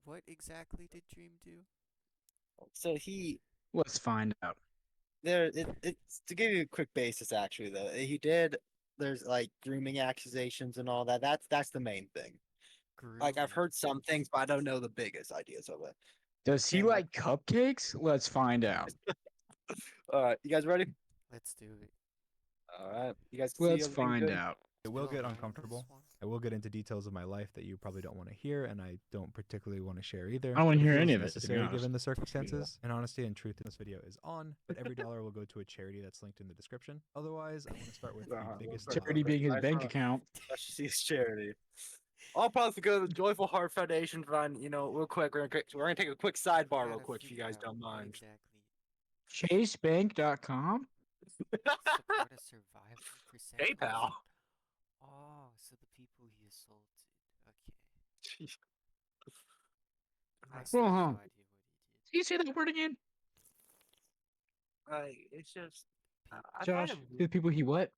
what exactly did Dream do? So he Let's find out. it's to give you a quick basis actually though. He did there's like grooming accusations and all that. That's the main thing. Like I've Grooming. heard some things, but I don't know the biggest ideas of it. Does he And like cupcakes? Let's find out. all right, you guys ready? Let's do it. All right, you guys can see Let's everything find good? out. It will Do get alone uncomfortable. this one? I will get into details of my life that you probably don't want to hear, and I don't particularly want to share either. I don't want to It hear feels any of it, to be necessary honest. given the circumstances. And honesty and truth in this video is on, but every dollar will go to a charity that's linked in the description. Otherwise, I want to start with the biggest Charity being his bank account. Let's see his charity. I'll probably go to the Joyful Heart Foundation Fund. Real quick, we're gonna take a quick sidebar real Gotta quick if you figure guys out don't what mind. Exactly. Chasebank.com? Support a survivor percent. PayPal. Oh, so the people he assaulted. Okay. I Well, still have huh. no idea what he did. Can you say that word again? It's just I Josh, find the it people he what?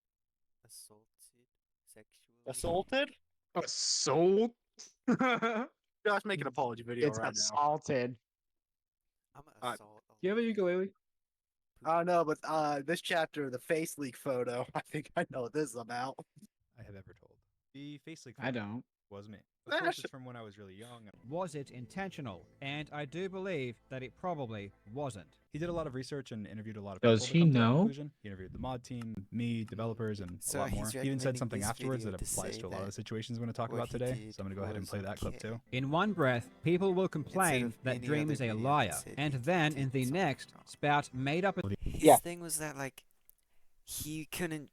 Assaulted sexually. assaulted. Assault? Josh, make an apology video It's right now. assaulted. I'm Alright. assault. Do you have a ukulele? No, but this chapter, the face leak photo. I think I know what this is about. I have ever told. The face leak I don't. was me. Of course, it's from when I was really young. Was it intentional? And I do believe that it probably wasn't. He did a lot of research and interviewed a lot of Does people to he come to that know? conclusion. He interviewed the mod team, me, developers, and So a lot more. he's He even said recommending something this afterwards video that to applies say to a lot of the that situations we're going to talk what about he today. did So I'm going to go ahead and was play that clip okay. too. In one breath, people will complain of that any Dream other is a video that liar, said and he then did in the something next wrong. spout made up a His Yeah. thing was that like he couldn't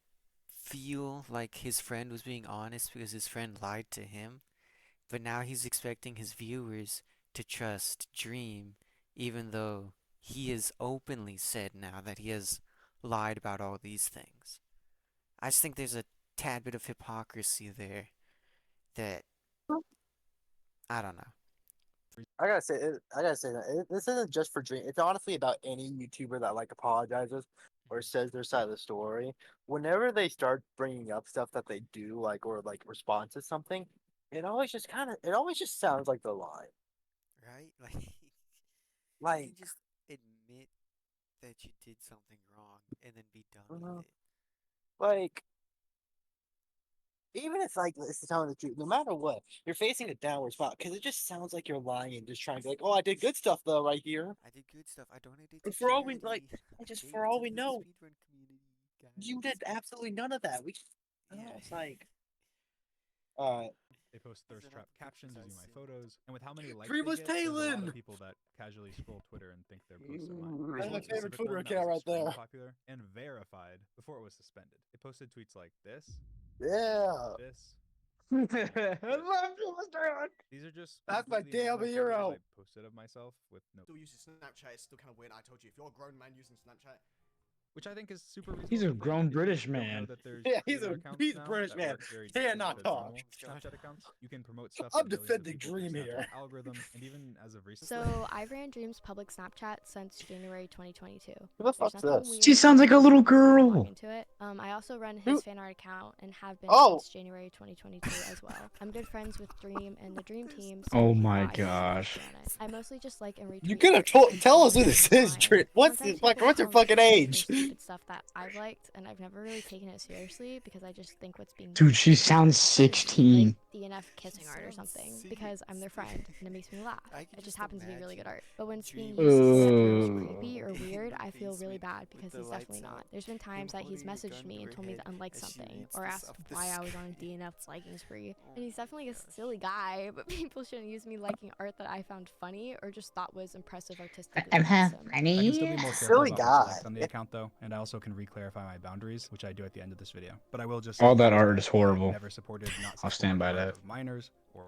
feel like his friend was being honest because his friend lied to him, but now he's expecting his viewers to trust Dream, even though he has openly said now that he has lied about all these things. I just think there's a tad bit of hypocrisy there that I don't know. I gotta say that this isn't just for Dream. It's honestly about any YouTuber that like apologizes or says their side of the story. Whenever they start bringing up stuff that they do, like or like response to something, it always just sounds like they're lying. Right? Like you Like, can just admit that you did something wrong and then be done Mhm. with it. like even if like it's telling the truth, no matter what, you're facing a downward spot because it just sounds like you're lying and just trying to be like, oh, I did good stuff though right here. I did good stuff. I donated But to for all we like, charity. I just gave for all to we the know, speedrun community, you guys. did absolutely none of that. Yeah. It's like, They post thirst They're trap not the captions things I using my said. photos, and with how many likes Dream they was get, there's a lot Talon! of people that casually scroll Twitter and think their posts are mine. That's my There's one favorite specific Twitter one that account was right extremely there. popular and verified before it was suspended. It posted tweets like this, yeah, this. I love Philistine. These are just That's my completely damn normal hero. photos I posted of myself with no, Still using Snapchat, it's still kind of weird. I told you, if you're a grown man using Snapchat, which I think is super reasonable. He's a to think. grown If you British don't know man. that there's Yeah, he's creator a accounts now British that man. work very Cannot different than talk. normal Shut Snapchat up. accounts. You can promote stuff. I'm to millions of defending people through Dream here. Snapchat algorithm, and even as of recently. So I ran Dream's public Snapchat since January 2022. Who the There's fuck's nothing this? weird She sounds like a about little it. You can log girl. into it. I also run Who- his fan art account and have been Oh. since January 2022 as well. I'm good friends with Dream and the Dream team. So Oh he my thought I should gosh. run it. I mostly just like and retweet. You could have posts tell and us who comments this is, online. Dream. What's Sometimes like? people What's your call me fucking stupid for age? stupid stuff that I've liked, and I've never really taken it seriously because I just think what's being Dude, done she is sounds like 16. DNF kissing art or sounds something sick. because I'm their friend and it makes me laugh. I can It just just happens to be really good imagine art. But when it's being Dream used to using say that it's Ooh. creepy or in weird, the I feel really basement bad with because the he's definitely lights not. out, There's been times that he's holding a messaged gun me to and her told me to head unlike as she something reads or this asked off the why I was on a screen. DNF's liking spree. Oh And he's my definitely a gosh. silly guy, but people shouldn't use me liking art that I found funny or just thought was impressive artistically. I'm half awesome. I can still be funny. more careful Silly about what's guy. liked on the account though, and I also can re-clarify my boundaries, which I do at the end of this video. But I will just All say that that art is horrible. I've never supported not I'll stand by that. of minors or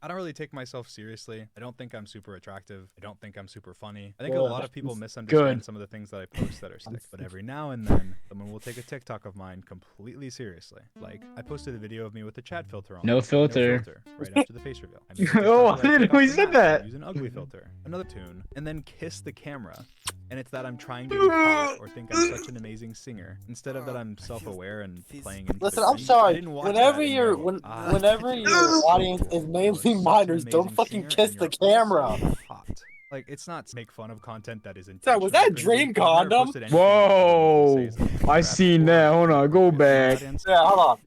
I don't really take myself seriously. I don't think I'm super attractive. I don't think I'm super funny. I think a lot of people misunderstand Good. some of the things that I post that are sick. But every now and then, someone will take a TikTok of mine completely seriously. Like, I posted a video of me with the chat filter on. No filter. Right after the face reveal. I made a TikTok Oh, where I didn't took know off he the said mask and that. Use an ugly filter. Another tune. And then kiss the camera. And it's that I'm trying to be hot or think I'm such an amazing singer, instead of that Oh, I'm I feel self-aware and physically playing into Listen, the I'm cringe. I sorry. didn't watch Whenever that and you're go, ah, whenever you your are so audience is cool. You are mainly such an minors, don't amazing fucking singer, kiss and the you're camera. also hot. Like, it's not to make fun of content that is Sorry, was intentionally that a cringy. dream I've never condom? posted anything that I would normally say Whoa! is like I traps seen or that. Hold on, go inappropriate for my back. audience Yeah, hold on.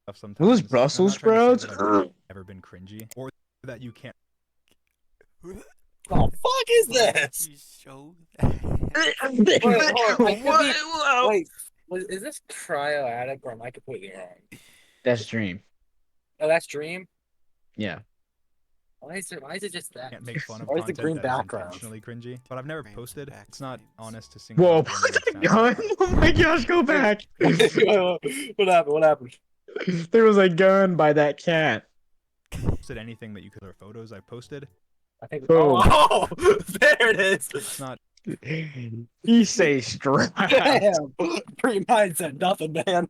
stuff Are those sometimes. And I'm Brussels not trying to say sprouts? that I've never been cringy or that you can't. The fuck is Why would this? you show that? Wait, hold on. I could be. What? Wait, is this cryoatic or am I completely wrong? That's Dream. Oh, that's Dream. Yeah. Why is it just that? Can't make fun of Why is the content green that is background? intentionally cringy, but I've never Frames posted. and It's not backframes. honest to sing Whoa! about one What Snapchat the gun? artist. Oh my gosh! Go back. What happened? What happened? There was a gun by that cat. Posted anything that you could, or photos I posted. I think. Boom. Oh, there it is. It's not. He say straight. Damn. Pre-mind said nothing, man.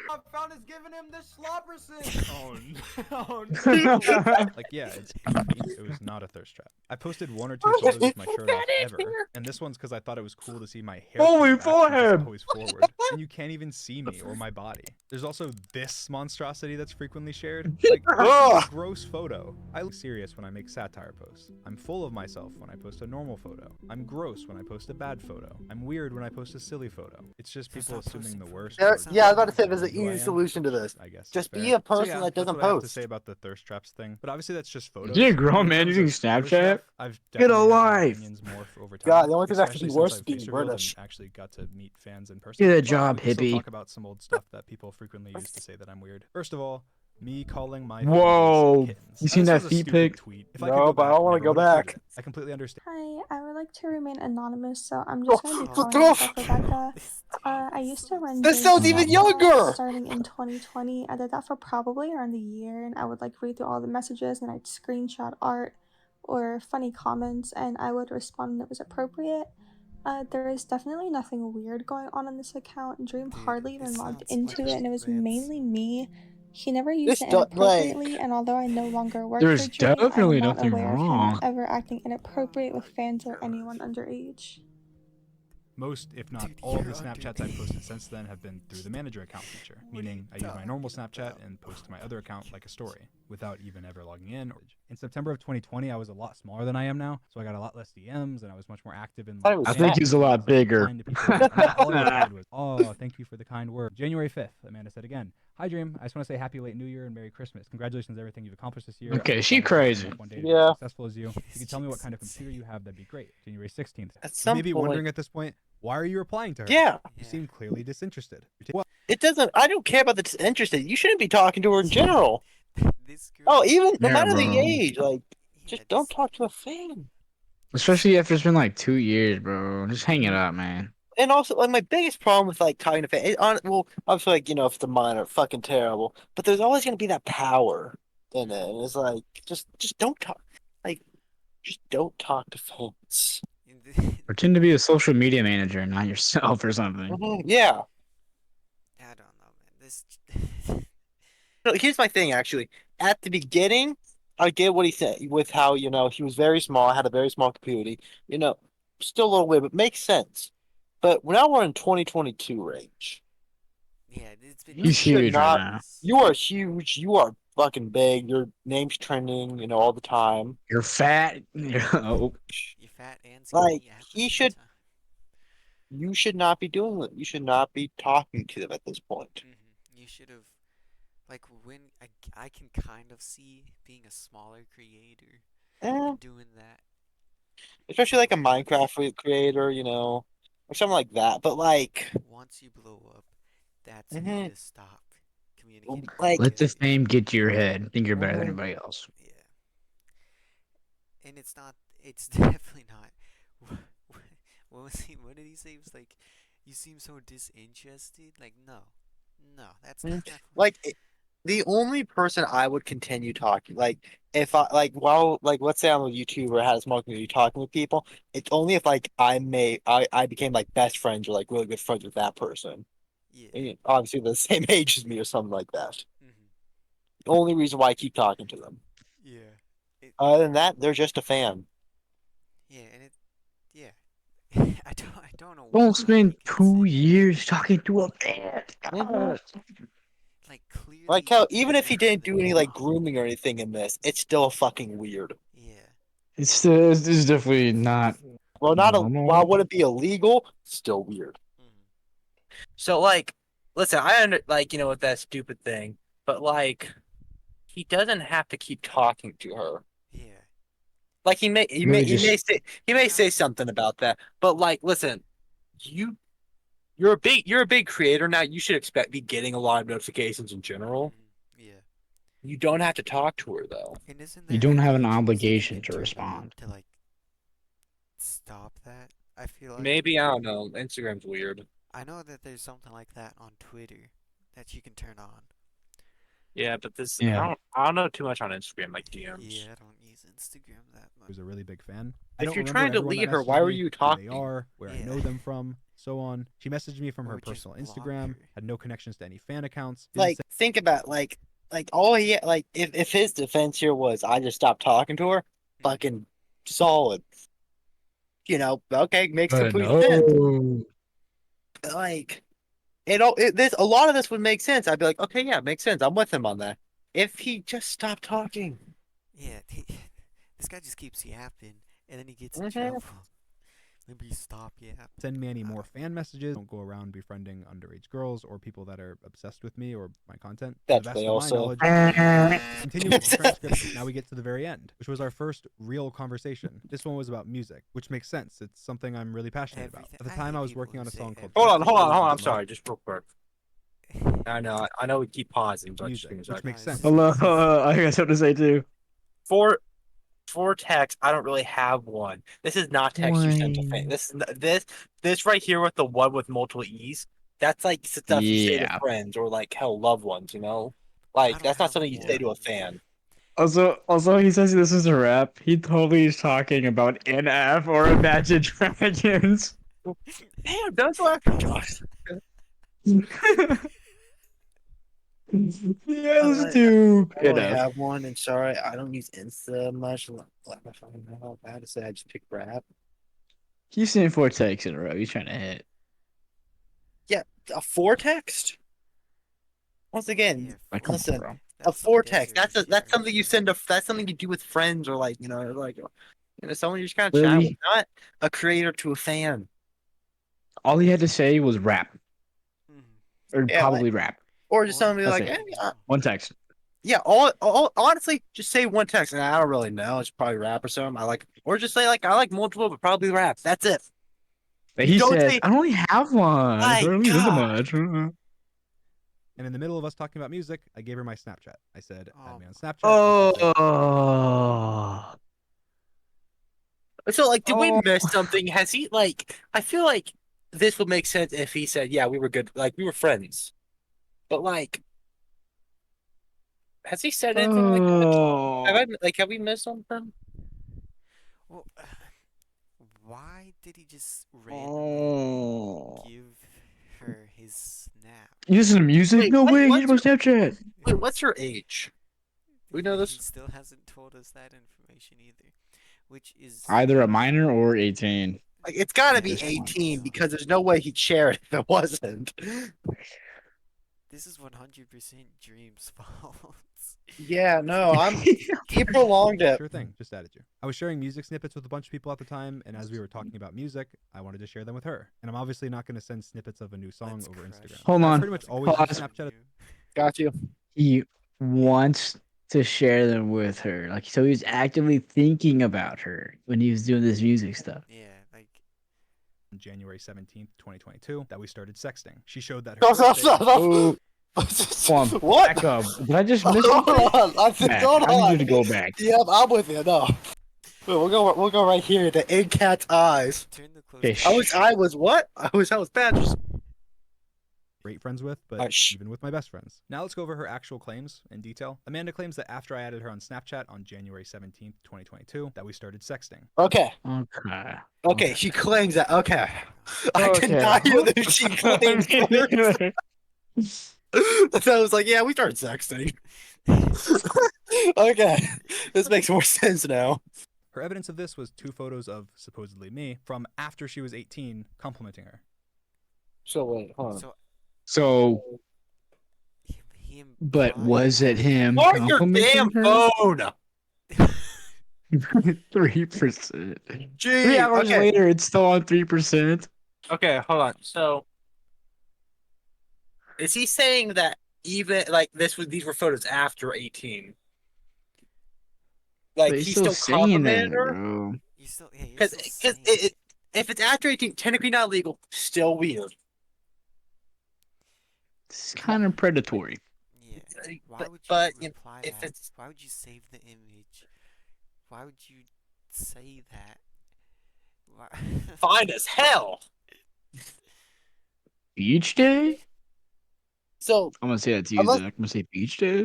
I found is giving him this slobberson. Oh no. Like, yeah, it's it was not a thirst trap. I posted one or two photos with my shirt off ever, and this one's because I thought it was cool to see my hair. Holy pushed back and just forehead. always forward, and you can't even see me or my body. There's also this monstrosity that's frequently shared. Like, this is Ugh. a gross photo. I look serious when I make satire posts. I'm full of myself when I post a normal photo. I'm gross when I post a bad photo. I'm weird when I post a silly photo. It's just Just people stop assuming the posting worst. photos. Yeah, I was about to say Knowing there's an who I easy am, solution to which this. I guess Just fair. be a So person yeah, that that's doesn't what I have to post. say about the thirst traps thing. But obviously that's just photos. You're a grown In man terms using of other Snapchat? stuff, I've Get a definitely had my life. opinions morph over time. God, the only thing that could especially be since worse I've is being face revealed British. and actually got to meet fans in person. Get a But job, we can still hippie. talk about some old stuff that people frequently use to say that I'm weird. First of all, me calling my Whoa. fans kittens. You Now, seen this that was a feet stupid pic? tweet. If I could No, go but I back, don't want to never go would have tweeted back. it. I completely understand. Hi, I would like to remain anonymous, so I'm Oh, just going to be Oh, calling oh, myself Rebecca. this I is used so to run this Dream's sounds even Snapchat younger. starting in 2020. I did that for probably around a year, and I would like read through all the messages, and I'd screenshot art or funny comments, and I would respond when it was appropriate. There is definitely nothing weird going on this account. Dream Dude, hardly even this logged sounds into it, and it was mainly me. He never used This it like inappropriately, and although I no longer work for There's Dream, I am definitely not nothing aware of him wrong. ever acting inappropriate with Oh my fans or gosh. anyone underage. Most, if not Dude, all, of the you're Snapchats I've posted since then have been through the manager account feature, What are meaning you I use my normal talking Snapchat about? and post to my other account like a story, without even ever logging in. In September of 2020, I was a lot smaller than I am now, so I got a lot less DMs, and I was much more active in I was I fan think fat. he's a pages lot and bigger. replying to people. And all I replied was, "Oh, thank you for the kind word." January 5th, Amanda said again, "Hi Dream, I just want to say happy late New Year and Merry Christmas. Congratulations on everything you've accomplished this year. Okay, I'm she excited for crazy. myself one day to be Yeah. as successful as you. If you could tell me what kind of computer you have, that'd be great." January 16th. At You some may be point, wondering at this point, why are you replying to her? yeah, You Yeah. seem clearly disinterested. Well, it doesn't. I don't care about the disinterested. You shouldn't be talking to her in general. This girl. Oh, even no Yeah, matter the bro. age, like Yeah, just don't this. talk to a fan. Especially after it's been like 2 years, bro. Just hang it up, man. And also, like my biggest problem with like talking to fans, well, obviously, like if it's a minor, fucking terrible. But there's always gonna be that power in it, and it's like just don't talk, like just don't talk to fans. Pretend to be a social media manager, not yourself or something. Yeah. I don't know, man. This. No, here's my thing, actually. At the beginning, I get what he said with how, he was very small, had a very small community, still a little weird, but makes sense. But now we're in 2022 range. Yeah, it's been. You He's should huge right not. now. You are huge. You are fucking big. Your name's trending, all the time. You're fat. Oh, You're fat and Like, skinny at the he same should. time. You should not be doing it. You should not be talking to them at this point. You should have. Like, when I can kind of see being a smaller creator Eh, and doing that. especially like a Where Minecraft creator, or something like that. But like, once you blow up, that's when mhm, you just stop communicating like, let the because fame get to your head. Think you're better than mhm. anybody else. yeah, and it's not. It's definitely not. What was he? What did he say? It was like, you seem so disinterested. Like, no, that's Mm, not. like the only person I would continue talking, like if I like while like let's say I'm a YouTuber, had a small community talking with people, it's only if like I became like best friends or like really good friends with that person. Yeah. And obviously they're the same age as me or something like that. hmm The only reason why I keep talking to them. Yeah. It, Other than that, they're just a fan. yeah, and it. Yeah. I don't know Don't why spend he gets 2 it. years talking to a man. Mhm. Like clearly Like how even he's if he never didn't been do any like involved. grooming or anything in this, it's still fucking weird. Yeah. It's definitely not Well, not a while normal. would it be illegal? Still weird. Mhm. So like, listen, like with that stupid thing, but like he doesn't have to keep talking to her. Yeah. Like he may he may Really he may just say he You may don't say have to. something about that, but like, listen, you you're a big creator now. You should be getting a lot of notifications in general. Yeah. You don't have to talk to her though. And isn't you there don't have an features that you obligation can to turn on respond. to like stop that? I feel like Maybe I don't know. Instagram's weird. I know that there's something like that on Twitter that you can turn on. Yeah, but this Yeah. I don't know too much on Instagram like Yeah, DMs. I don't use Instagram that much. was a really big fan. I If don't you're remember trying to everyone that lead her, messages why were me, you who talking? they are, where I Yeah. know them from, so on. She messaged me from her Or just personal block Instagram, her. had no connections to any fan accounts. Didn't Like think about like all he like if his defense here was I just stopped talking to her, fucking solid. Okay, makes But complete sense. no. Like this a lot of this would make sense. I'd be like, okay, yeah, makes sense. I'm with him on that. If he just stopped talking. Yeah, this guy just keeps yapping, and then he gets in Mhm. trouble. Maybe stop yapping. send me any I more don't know. fan messages. Don't go around befriending underage girls or people that are obsessed with me or my content. To That's the best they of my also. knowledge, continue with the transcript. Now we get to the very end, which was our first real conversation. This one was about music, which makes sense. It's something I'm really passionate about. Everything. At the I time, hate I was people working who on a say song called Hold on, everything. hold on, hold on. I'm Love sorry, just real quick. I know we keep pausing, but just Music, give me a which second. makes sense. Hello, I got something to say too. For text, I don't really have one. This is not text you send to fan. Wayne. This right here with the one with multiple E's. That's like stuff you say to Yeah. friends or like hell loved ones. I Like don't that's not have something you say to a one. fan. Also, he says this is a rap. He totally is talking about NF or Imagine Dragons. Damn, those are actually Josh. Yes, dude. I don't really NF. have one, and sorry, I don't use Insta much. Like my phone, how bad to say I just pick rap. He's saying 4 texts in a row. He's trying to hit. Yeah, a four text. Once again, Yeah, Like, come on, listen, bro. a that's some four text. desert shit That's right something you there. send to. That's something you do with friends or someone you're just kind of chatting with. Literally, Not a creator to a fan. all he had to say was rap. Mhm. Or Yeah, probably rap. or just Or somebody That's like, it. I don't know. One text. yeah. All honestly, just say one text, and I don't really know. It's probably rap or something. Or just say like I like multiple, but probably rap. That's it. But You he don't says, say, I don't really have one. So I my don't really listen God. much. And in the middle of us talking about music, I gave her my Snapchat. I said, add me on Snapchat. Oh. So like, did we Oh. miss something? Has he like? I feel like this would make sense if he said, yeah, we were good, like we were friends. But like, has he said anything like that? Oh. Have we missed something? Well, why did he just randomly Oh. give her his snap? You listen to music? Wait, No way. Here's what's my her, Snapchat. wait, what's her age? We know He this. still hasn't told us that information either, which is Either a minor or 18. Like, it's got to At be this point. 18 because there's no way he'd share it if it wasn't. this is 100% Dream's fault. Yeah, no, he prolonged it. Sure thing, just added you. I was sharing music snippets with a bunch of people at the time, and as we were talking about music, I wanted to share them with her. And I'm obviously not going to send snippets of a new song Let's over crush Instagram. Hold I on. pretty much always use Pause. Snapchat. Got you. He wants to share them with her. Like, so he was actively thinking about her when he was doing this music stuff. Yeah, like On January 17th, 2022, that we started sexting. She showed that her Stop, stop, birthday. stop, stop. Oh, hold on. What? Back up. Did I just miss Hold something? on. I said, Back. hold I need on. you to go back. Yep, I'm with you. No. Wait, we'll go right here. The egg cat's eyes. turn the close. Okay, I was what? I was bad. Just Great friends with, but shh. even with my best friends. Now let's go over her actual claims in detail. Amanda claims that after I added her on Snapchat on January 17th, 2022, that we started sexting. Okay. Okay. Okay, she claims that. Okay. I Okay. did not hear that she claims first. So I was like, yeah, we started sexting. Okay. This makes more sense now. Her evidence of this was 2 photos of supposedly me from after she was 18 complimenting her. So wait, hold on. So So, he but implied was it that. him Mark your complimenting damn her? phone. 3%. Gee, 3 hours okay. later, it's still on 3%. Okay, hold on. So, is he saying that even like these were photos after 18? But Like he's he still still saying complimented that, her? bro. He's Because still saying it. if it's after 18, technically not legal. Still weird. It's Why- kind of predatory. Yeah. Why But would you but you know, reply if that? it's Why would you save the image? Why would you say that? Why? fine as hell. Beach day? So I'm gonna say that to you, unless Zach. I'm gonna say beach day.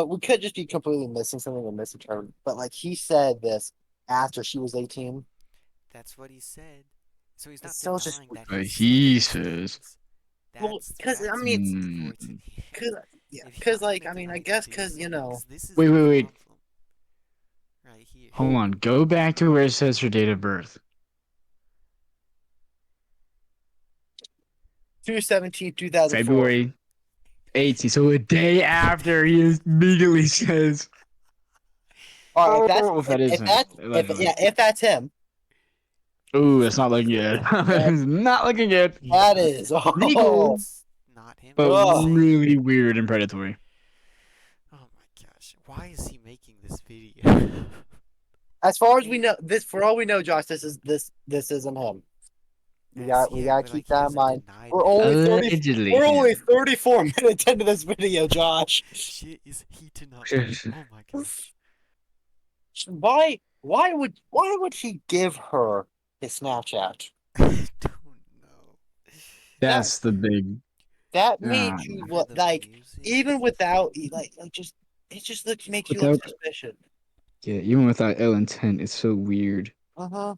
we could just be completely missing something or missing term, but like he said this after she was 18. That's what he said. So he's not It's still just denying that But he said he these says, things. well, That's because I that's mean, what's mm, important here. cause yeah, If I because don't like think I mean, I denying guess he did because say you it, know, 'cause this is wait, the wait, wait. problem right here. Hold on. Go back to where it says her date of birth. 2/17/2004. February 18th. So a day after he immediately says, All right, oh, if that is him. Allegedly. if that's him, Ooh, it's not looking good. that, It's not looking good. that is Legal, It's not him. but I'm just ugh. saying. really weird and predatory. Oh my gosh. Why is he making this video? As far as we know, this for all we know, Josh, this isn't him. We Yeah, gotta but keep like he that in hasn't mind. denied We're that. only 30. Allegedly We're only him. 34 minutes into this video, Josh. Shit is heating up. Oh my gosh. Why would he give her his Snapchat? I don't know. That's the big. That Uh, made you For look the like music. even without like just it just looks makes you look without, suspicious. yeah, even without ill intent, it's so weird. Uh-huh.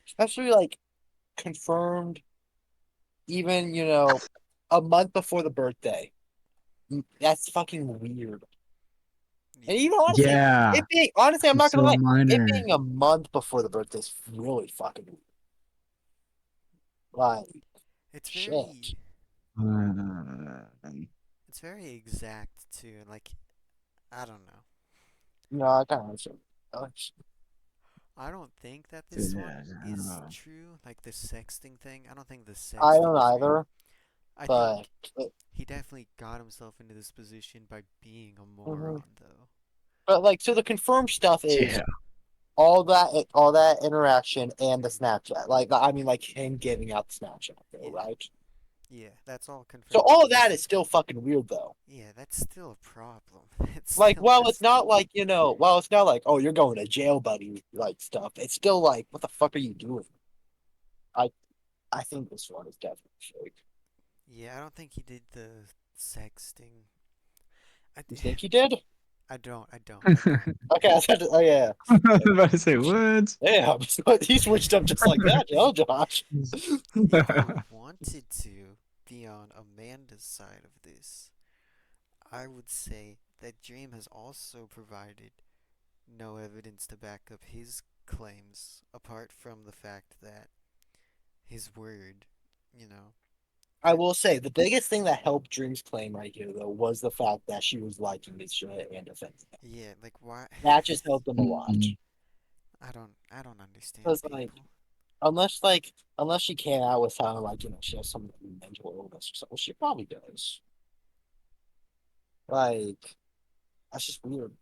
Especially like confirmed even, a month before the birthday. That's fucking weird. And Yeah. even honestly, Yeah, I'm not it's gonna so lie, it minor. being a month before the birthday is really fucking weird. Like It's shit. Uh, it's very exact too. Like I don't know. No, I kind of understand. I don't think that this yeah, one I don't is know. true. Like the sexting thing. I don't think the I sexting don't is real. either, I think but he definitely got himself into this position by being a Mhm. moron, though. like so the confirmed stuff is Yeah, all that interaction and the Snapchat. Like I mean, like him giving out the Snapchat, though, Yeah. right? Yeah, that's all So confirmed all of that evidence. is still fucking weird, though. Yeah, that's still a problem. It's Like, still it's messed not up. like it's not like oh you're going to jail, buddy, like stuff. It's still like what the fuck are you doing? I I think this one is definitely fake. Yeah, I don't think he did the sexting. I, You think he did? I don't. I Okay, I said, oh yeah, was about to say what? yeah. He switched up just like that, Josh. If I wanted to be on Amanda's side of this, I would say that Dream has also provided no evidence to back up his claims, apart from the fact that his word, you know. I will say the biggest thing that helped Dream's claim right here though was the fact that she was liking his shit and defending him. Yeah, like why? That just helped him a lot. I don't understand Because people. unless she came out with sounding like she has some mental illness or something, she probably does. Like that's just weird.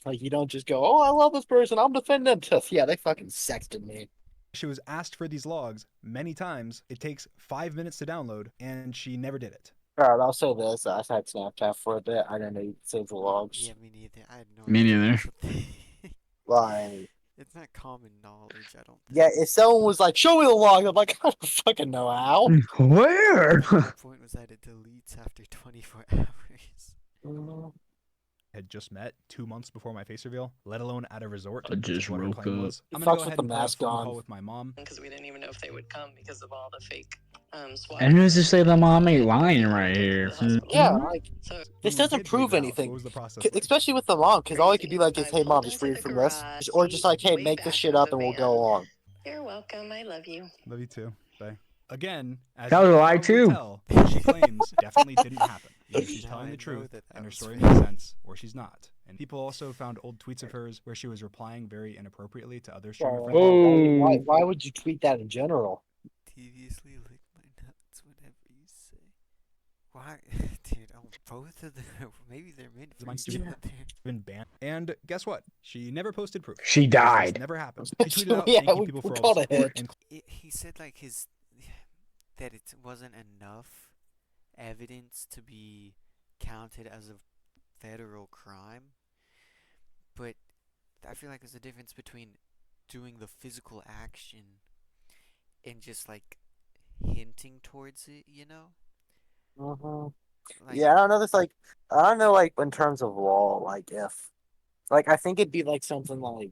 Like you don't just go, oh, I love this person, I'm defending them. Yeah, they fucking sexted me. She was asked for these logs many times. It takes 5 minutes to download, and she never did it. All right, I'll say this: I've had Snapchat for a bit. I didn't know you could save the logs. Yeah, me neither. I had no Me idea that neither. was a thing. Like, It's not common knowledge, I don't yeah, think. if someone was like, "Show me the log," I'm like, I don't fucking know how. Where? The point was that it deletes after 24 hours. Had just met 2 months before my face reveal, let alone at a resort, I which is just what her woke claim up. was. He I'm gonna fucks go with ahead the and play a mask phone on. call with my mom. Because we didn't even know if they would come because of all the fake And who's to say the mom ain't lying right here? Yeah, Mhm. like this Who doesn't did prove leave the house? anything, What was the process like? especially with the mom, because all it could be like is, "Hey, mom, just read from this," or just like, "Hey, make this shit up and we'll go along." You're welcome. I love you. Love you too. Bye. Again, as That you was a can lie probably too. tell, what she claims definitely didn't happen. Either she's Now telling I the know truth that and her was story fake. makes sense, or she's not. And people also found old tweets of hers where she was replying very inappropriately to other streamer friends. Oh. Why would you tweet that in general? Deviously lick my nuts whenever you say. Why, dude? Oh, both of them. Maybe they're meant for Mine's each stupid. other. Been banned. And guess what? She never posted proof. She This died. never happened. She tweeted out, Yeah, "Thank you we people for all called the a support." hit. And He said like that it wasn't enough evidence to be counted as a federal crime, but I feel like there's a difference between doing the physical action and just like hinting towards it, you know? Mhm. Like, Yeah, I don't know. I don't know, like in terms of law, like if, like I think it'd be like something like,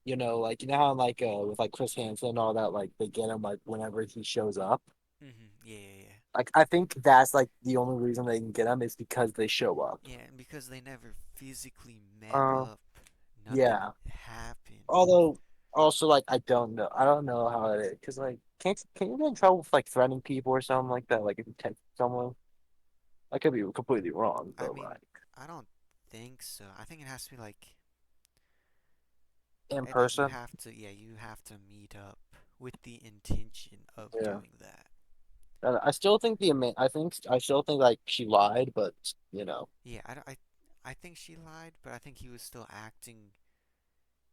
like how like with like Chris Hansen and all that, like they get him like whenever he shows up. yeah, yeah, yeah. Like I think that's like the only reason they can get him is because they show up. Yeah, and because they never physically met Uh, up, nothing yeah. happened. Although also like I don't know how it is because like can you get in trouble with like threatening people or something like that? Like if you text someone, I could be completely wrong, I but mean, like I don't think so. I think it has to be like in that you person, have to, yeah, you have to meet up with the intention of yeah. doing that. I still think I still think like she lied, but Yeah, I think she lied, but I think he was still acting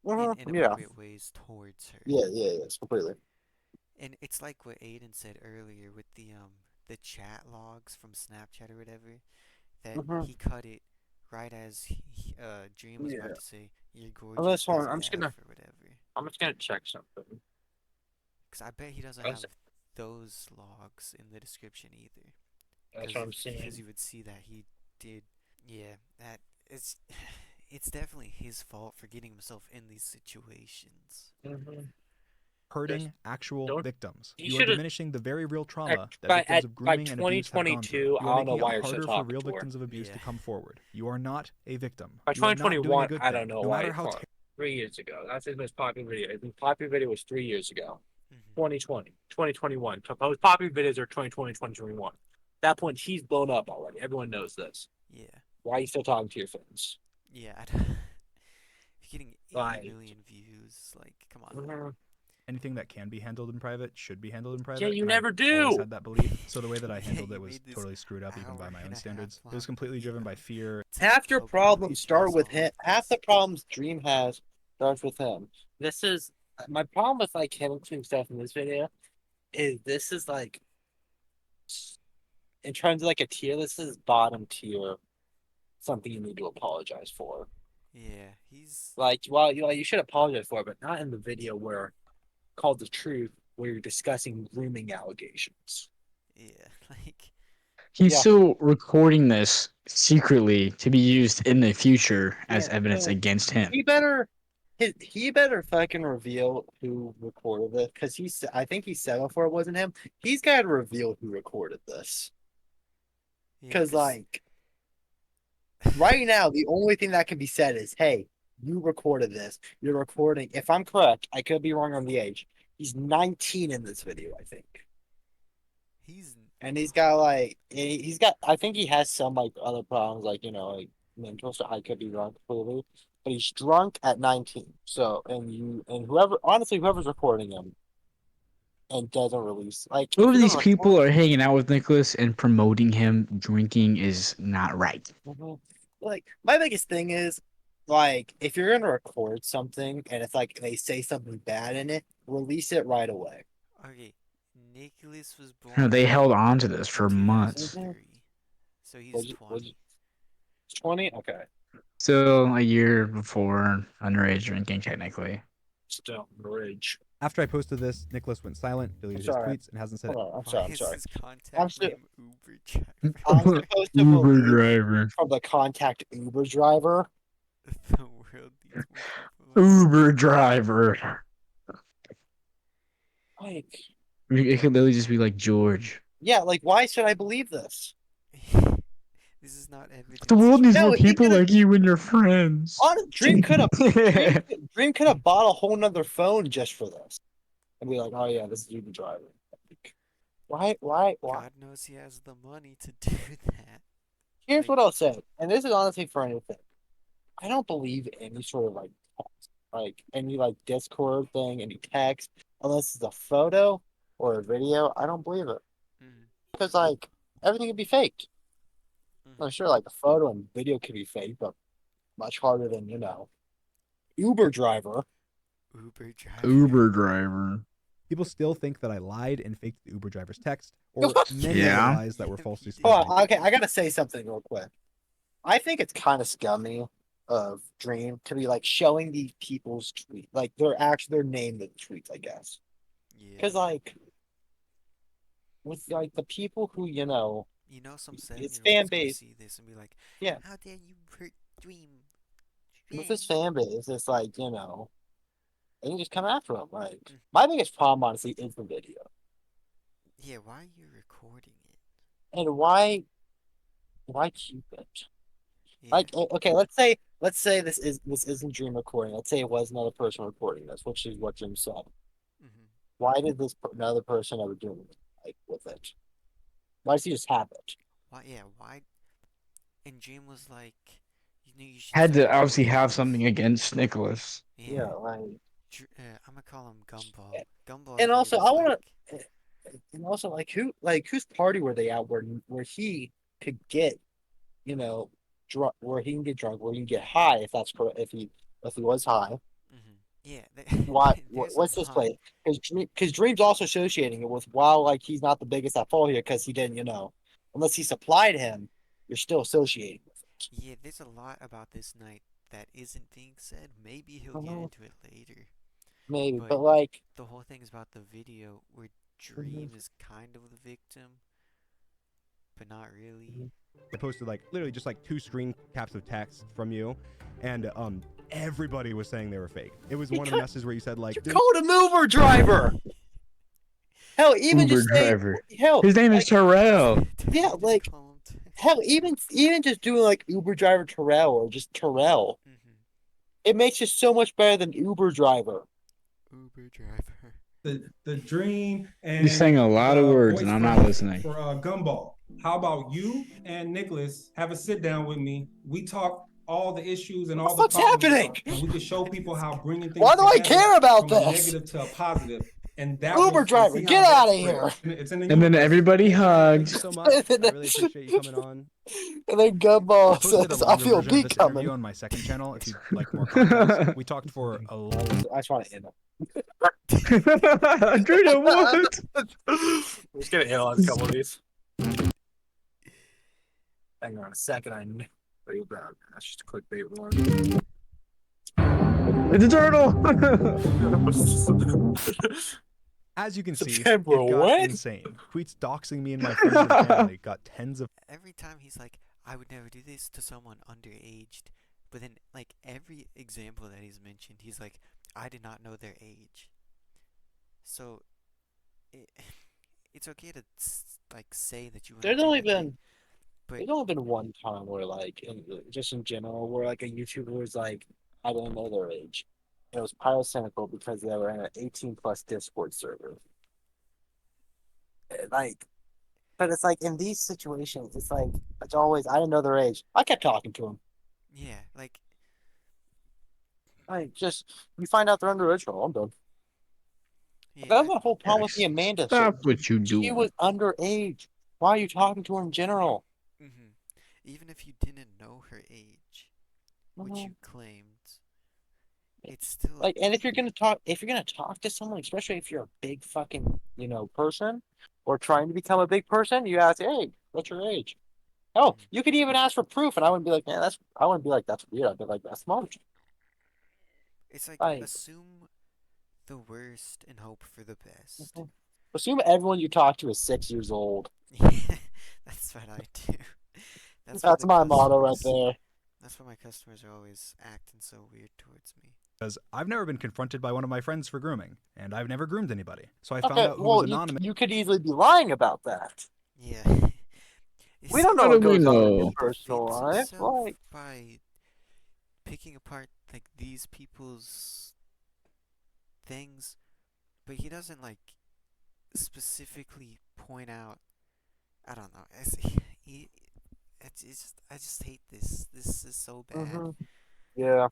in yeah, inappropriate ways towards her. yeah, it's completely. And it's like what Aiden said earlier with the chat logs from Snapchat or whatever, that Hmm. he cut it right as Dream was about Yeah. to say, "You're Unless gorgeous hold as on, F" or whatever. I'm just gonna check something. Because I bet he doesn't That's, have those logs in the description either. that's Because what I'm seeing. you would see that he did. Yeah, that it's it's definitely his fault for getting himself in these situations. Hmm. hurting actual don't- victims. you You are should've- diminishing the very real trauma that by victims of by grooming and abuse have gone 2022, through. I You are don't know making why it you're still harder for talking real to her. victims of abuse Yeah. to come forward. You are not a victim. By You are not doing a 2021, good I thing, don't know no why. matter how Hold on. 3 years ago. That's his most popular video. His most popular video was 3 years ago. Hmm. 2020, 2021. Most popular videos are 2020, 2021. At that point, he's blown up already. Everyone knows this. Yeah, Why are you still talking to your fans? yeah. I don't, if you're getting 80 Like, million views, like, come on. mhm. anything that can be handled in private should be handled in private. Yeah, you and never I've do. always had that belief. So the way that I Yeah, handled you it was made this totally screwed up, even by hour my and own a half standards. It was long completely driven by video fear. to Half your publicly problems start with him. resolve Half this. the problems Dream has starts with him. This is my problem with like him doing stuff in this video. This is like in terms of like a tier. This is bottom tier. Something you need to apologize for. Yeah, he's Like, well, you should apologize for it, but not in the video where called the truth, where you're discussing grooming allegations. yeah, like He's Yeah. still recording this secretly to be used in the future as Yeah, evidence so against him. he better fucking reveal who recorded this because I think he said before it wasn't him. He's got to reveal who recorded this yeah, because like right now the only thing that can be said is, hey, you recorded this. You're recording. If I'm correct, I could be wrong on the age. He's 19 in this video, I think. he's And he's got like he's got I think he has some like other problems like like mental stuff. I could be wrong completely, but he's drunk at 19. So and whoever's recording him and doesn't release like All if of you're these gonna people are hanging out with Nicholas and promoting him drinking is not right. record, like my biggest thing is like if you're gonna record something and it's like they say something bad in it, release it right away. okay. Nicholas was You know, born they held on to this in for months. 2003, so he's Was you 20. 20? Okay, Still a year before underage drinking, technically. still bridge. After I posted this, Nicholas went silent, I'm deleted his sorry. tweets, and hasn't said Hold on, Why I'm is sorry. his I'm contact still name Uber Driver? I'm supposed to Uber believe driver. from the contact Uber driver. The world needs more people. Uber driver. Like, It could literally just be like George. Yeah, like why should I believe this? This is not evidence. The world needs No, more he people could've- like you and your friends. Dream could have Dream could have bought a whole nother phone just for this, and be like, oh yeah, this is Uber driver. Like, why? God knows he has the money to do that. Here's Like, what I'll say, and this is honestly for anything. I don't believe any sort of like any like Discord thing, any text, unless it's a photo or a video. I don't believe it mm, because like everything could be faked. I'm mm, sure like the photo and video could be fake, but much harder than Uber driver. Uber driver. Uber driver. People still think that I lied and faked the Uber driver's text, or many Yeah. other lies that were Yeah, falsely you did. Oh, stated. okay, I gotta say something real quick. I think it's kind of scummy of Dream to be like showing these people's tweet, like their name in the tweets, I guess. Yeah. Because like with like the people who Some his 7-year-olds fan gonna base, see this and be like, yeah, how dare you hurt Dream? with his fan base, it's like they can just come after him. Like Mm. my biggest problem, honestly, is the video Yeah, why are you recording it? and why keep it? Yeah. Like okay, let's say this isn't Dream recording. Let's say it was another person recording this, which is what Dream said. Mm-hmm. Why did another person ever do it, like with it? Why does he just have it? Why? Yeah. Why? And Dream was like, you should Had start to obviously recording have this. something against Nicholas. Yeah, Yeah. like I'm gonna call him Gumball. Gumball, and he also was I like, want to, and also whose party were they at where he could get drunk, where he can get drunk, where he can get high if that's correct, if he was high. mm-hmm. Yeah. Why? There's a What's this lot. place? Because Dream's also associating it with wow, like he's not the biggest at fault here because he didn't, unless he supplied him, you're still associating with it. Yeah, there's a lot about this night that isn't being said. Maybe he'll get Mhm. into it later. Maybe, But but like, the whole thing is about the video where Dream is kind of the victim, but not really. I posted like literally just like 2 screen caps of text from you, and everybody was saying they were fake. It was one of the messages where you said like, you called him Uber driver. Hell, even Uber just say driver. hell. His name is Terrell. Yeah, Just like call him hell, even just doing like Uber driver Terrell or just Terrell, Mhm. it makes it so much better than Uber driver. Uber driver. The dream and You're saying a lot of the words, voice and I'm not for listening. Gumball. How about you and Nicholas have a sit down with me? We talk all the issues and all the What's problems, happening? and we can show people how bringing things Why do I together care about from a this? negative to a positive, and that Uber will driver, see get how out that of here! spreads. It's in the And then universe. everybody thank you hugged. so much. I really appreciate you coming on. And then I Gumball posted a says, "I longer feel version of beat this interview coming." on my second channel if you'd like more context. We talked for a long I just want to end it. Drina, what? I'm just gonna end on a couple of these. Hang on a second, I know about. That's just a clickbait one. It's a turtle. As you can see, September, it got what? insane. Tweets doxing me and my friends and family got tens of Every time he's like, I would never do this to someone underaged. But then, like, every example that he's mentioned, he's like, I did not know their age. So, it, it's okay to, like, say that you There's wouldn't do only that thing. been But, there's only been one time where just in general where like a YouTuber was like, I don't know their age. It was pyrocynical because they were in an 18+ Discord server. Like, but it's like in these situations, it's always I didn't know their age. I kept talking to them. yeah, like, Like just you find out they're underage. Oh, I'm done. yeah, That was the whole problem with the Amanda shit. Stop what you She doing. was underage. Why are you talking to her in general? hmm even if you didn't know her age, which you claimed, it's still Like, and if you're gonna talk to someone, especially if you're a big fucking person, or trying to become a big person, you ask, hey, what's your age? Oh, you could even ask for proof, and I wouldn't be like, man, I wouldn't be like, that's weird. I'd be like, that's smart. it's like Like, assume the worst and hope for the best. assume everyone you talk to is 6 years old. Yeah, that's what I do. That's what That's the my motto right customers- there. That's why my customers are always acting so weird towards me. Because I've never been confronted by one of my friends for grooming, and I've never groomed anybody. So I found Okay, out who was well, anonymous. you could easily be lying about that. Yeah. We It's, don't know How what do we goes on in know? his he personal defends life. himself Like, by picking apart like these people's things, but he doesn't like specifically point out. I don't know. He, I just hate this. This is so bad. yeah.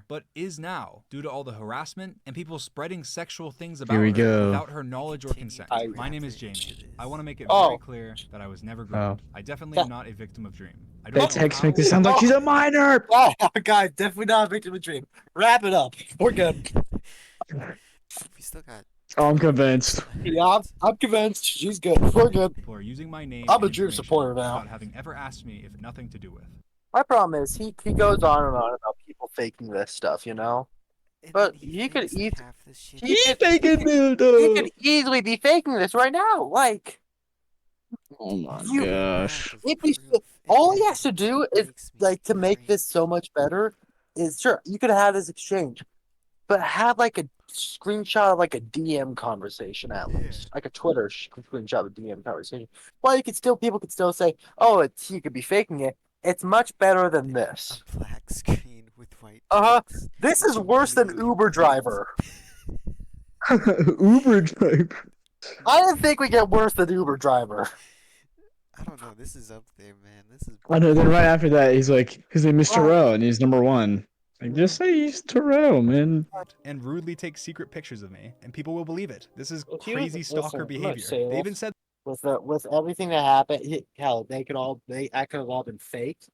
But is now due to all the harassment and people spreading sexual things Here about we her go. without her knowledge or Continue consent. to I- My wrap name is her Jamie. into this. I want to make it Oh. very clear that I was never groomed. I definitely That- am not a victim of Dream. I That don't know text how. makes it sound like she's a minor. Oh, guys, definitely not a victim of dream. Wrap it up. We're good. We still got. Oh, I'm 20 convinced. minutes Yeah, left. I'm convinced. She's good. We're good. People are using my name I'm a and Dream information supporter now. without having ever asked me if nothing to do with. My problem is he goes on and on about people faking this stuff, you know. And But then he could thinks, eat. half this shit. He could, Taking he dildo. could easily be faking this right now. Like, Oh my You- gosh. if he, Proof all and he has to evidence do is makes me like to make this cringe. so much better. Is sure you could have this exchange, but have like a screenshot of like a DM conversation at Yeah. least, like a Twitter screenshot of a DM conversation. Well, you could still people could still say, "Oh, he could be faking it." It's much better than this. A black screen with white Uh-huh. text. This is worse than Literally Uber white. driver. Uber driver. I didn't think we get worse than Uber driver. I don't know. This is up there, man. This is. I know. Then right after that, he's like, his name is Oh. Terrell, and he's number one. Like, just say he's Terrell, man. And rudely take secret pictures of me, and people will believe it. This is If you- crazy listen, stalker I'm gonna behavior. say They this. even said With everything that happened, hell, that could have all been faked.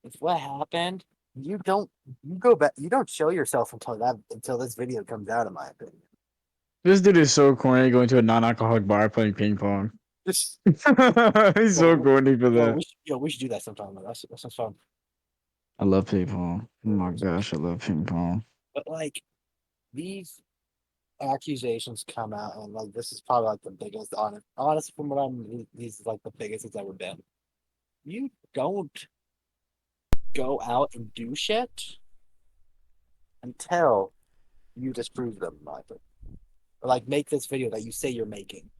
If what happened, you go back, you don't show yourself until this video comes out, in my opinion. This dude is so corny going to a non-alcoholic bar playing ping pong. Just He's so Yo, corny for that. we should do that sometime. Though. That's fun. I love ping pong. Oh my gosh, I love ping pong. But like these accusations come out, and like this is probably like the biggest. Honestly, from what these is like the biggest it's ever been. You don't go out and do shit until you disprove them, in my opinion. Or like make this video that you say you're making.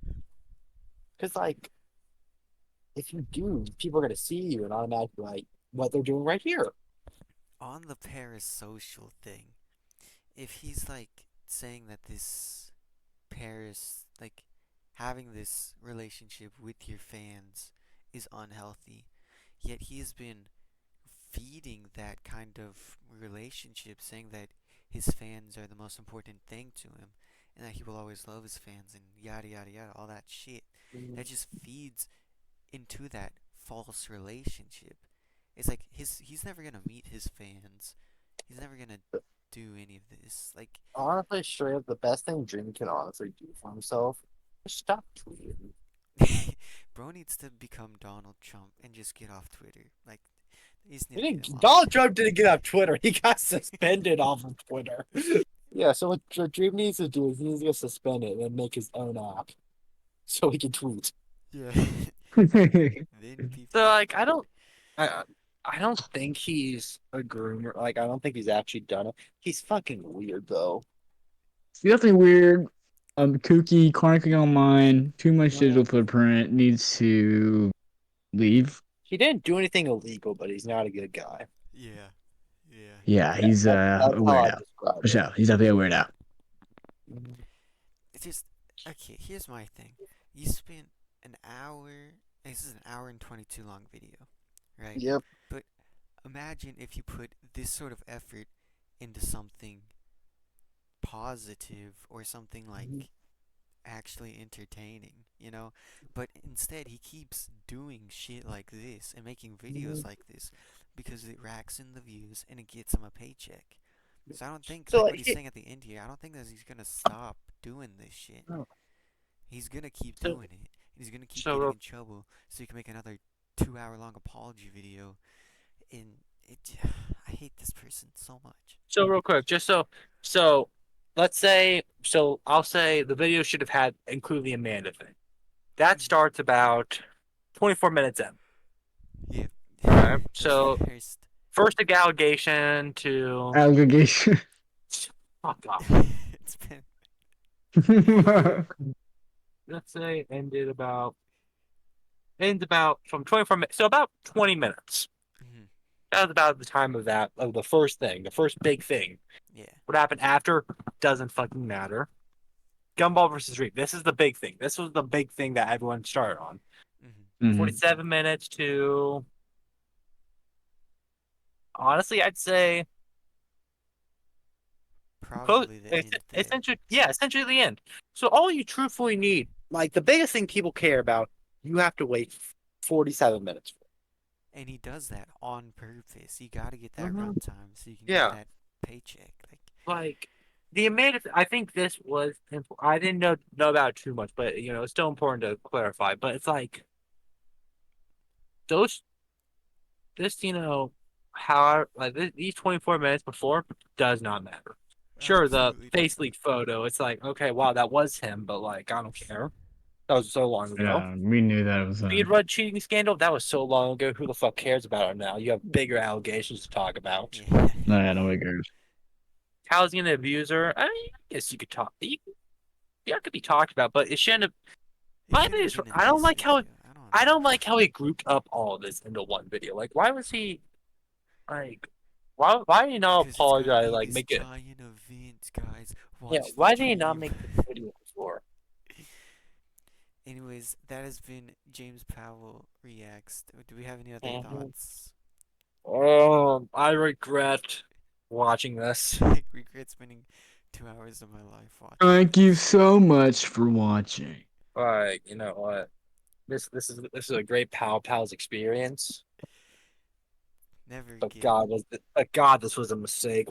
Because like, if you do, people are gonna see you and automatically like what they're doing right here. On the parasocial thing, if he's like saying that this like having this relationship with your fans is unhealthy, yet he has been feeding that kind of relationship, saying that his fans are the most important thing to him and that he will always love his fans and yada yada yada, all that shit. That just feeds into that false relationship. It's like he's never gonna meet his fans. He's never gonna do any of this. Like, Honestly, straight up, the best thing Dream can honestly do for himself is stop tweeting. bro needs to become Donald Trump and just get off Twitter. Like, Donald Trump didn't get off Twitter. He got suspended off of Twitter. Yeah, so what Dream needs to do is he needs to get suspended and make his own app so he can tweet. Yeah. Then people. So like, I don't think he's a groomer. Like, I don't think he's actually done it. He's fucking weird though. He's definitely weird. Kooky, chronically online, too much digital footprint, needs to leave. He didn't do anything illegal, but he's not a good guy. Yeah. Yeah. Yeah, he's That's a how I weirdo. describe For it. sure. He's definitely a weirdo. It's just okay. Here's my thing. You spent an hour. This is an hour and 22 long video, right? Yep. But imagine if you put this sort of effort into something positive or something like actually entertaining, you know? But instead, he keeps doing shit like this and making videos like this because it racks in the views and it gets him a paycheck. So I don't think, So, like like, what he's saying at the end here, I don't think that he's gonna stop doing this shit. No. He's gonna keep So- doing it. He's gonna keep so getting real- in trouble so he can make another 2 hour long apology video. And it, I hate this person so much. So real quick, so let's say I'll say the video should have had including the Amanda thing. That starts about 24 minutes in. Yeah. Alright, That's so the first first allegation to Allegation. fuck off. It's been Let's say ends about from 24 minutes, so about 20 minutes. mhm, That was about the time of the first thing, the first big thing. yeah. What happened after doesn't fucking matter. Gumball versus Reap. This is the big thing. This was the big thing that everyone started on. Mhm. 47 minutes to, honestly, I'd say Probably the end there. essentially the end. So all you truthfully need, like the biggest thing people care about, you have to wait 47 minutes for. And he does that on purpose. You got to get that Mhm. runtime so you can get Yeah, that paycheck. like the amount. I think this was. I didn't know about it too much, but it's still important to clarify. But it's like those this how like these 24 minutes before does not matter. Sure, the Absolutely does face not. leak photo, it's like, okay, wow, that was him, but like I don't care. That was so long ago. Yeah, we knew that was Speed run cheating scandal, that was so long ago. Who the fuck cares about it now? You have bigger allegations to talk about. Yeah. No, yeah, nobody cares. Housing an abuser, I mean, I guess you could talk. Yeah, it could be talked about, but it shouldn't have. It My shouldn't thing have is, been in I don't this like how video. I don't I know. don't like how he grouped up all of this into one video. Like, why was he like? Why did he not Because it's gonna apologize? be Like, this make it. giant event, guys. Yeah, Watch the why did he not stream. make the video before? Anyways, that has been James Powell Reacts. Do we have any other Mhm. thoughts? I regret watching this. I regret spending 2 hours of my life watching Thank you this. so much for watching. Like, you know what? This is a great Powell Pals experience. Never But again. God, this was a mistake.